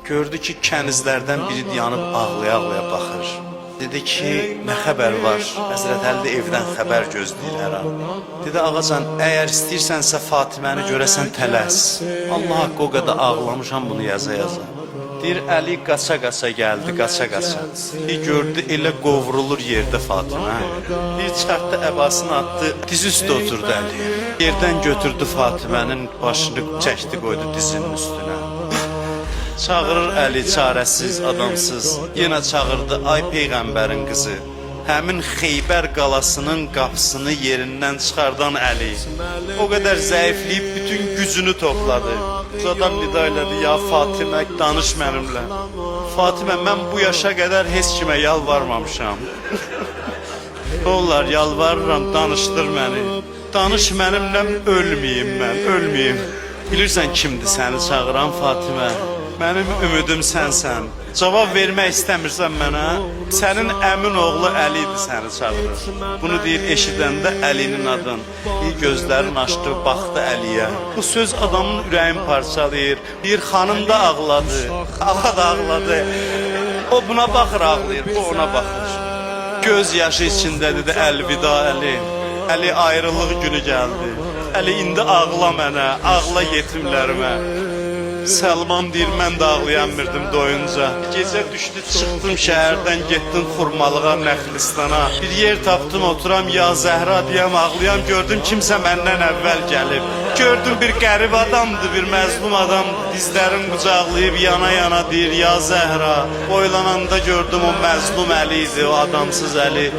Gördü ki kənizlərdən biri dayanıb ağlaya-ağlaya baxır. Dedi ki, nə xəbər var? Həzrət Əli də evdən xəbər gözləyir hər an. Dedi, ağacan, əgər istəyirsənsə Fatiməni görəsən tələs. Allah haqqı o qədər ağlamışam bunu yaza-yaza. Deyir, Əli qaça-qaça gəldi, qaça-qaça. Bir gördü, elə qovrulur yerdə Fatimə. Bir çartdı, əbasını atdı, diz üstə oturdu Əli. Yerdən götürdü Fatimənin başını, çəkdi, qoydu dizinin üstünə. Çağırır Əli çarəsiz, adamsız. Yenə çağırdı, ay Peyğəmbərin qızı. Həmin Xeybər qalasının qapısını yerindən çıxardan Əli. O qədər zəifləyib bütün gücünü topladı. Adam nida elədi, ya Fatimə, danış mənimlə. Fatimə, mən bu yaşa qədər heç kimə yalvarmamışam. Ne olar, yalvarıram, danışdır məni. Danış mənimlə, ölməyim mən, ölməyim. Bilirsən kimdir səni çağıran Fatimə? Mənim ümidim sənsən. Cavab vermək istəmirsən mənə. Sənin əmin oğlu Əlidir səni çağırır. Bunu deyir eşidəndə Əlinin adın. Bir gözlərini açdı, baxdı Əliyə. Bu söz adamın ürəyini parçalayır. Bir xanım da ağladı, ağa da ağladı. O buna baxır, ağlayır, bu ona baxır. Göz yaşı içində dedi, əlvida Əli. Əli ayrılıq günü gəldi. Əli indi ağla mənə, ağla yetimlərimə. Səlman deyir, mən də ağlayanmirdim doyunca. Gecə düşdü, çıxdım şəhərdən, getdim Xurmalığa, Nəxlistana. Bir yer tapdım, oturam, ya Zəhra deyəm, ağlayam. Gördüm kimsə məndən əvvəl gəlib. Gördüm bir qərib adamdır, bir məzlum adamdır. Dizlərini qucaqlayıb yana-yana deyir, ya Zəhra. Boylananda gördüm o məzlum Əli idi, o adamsız Əli.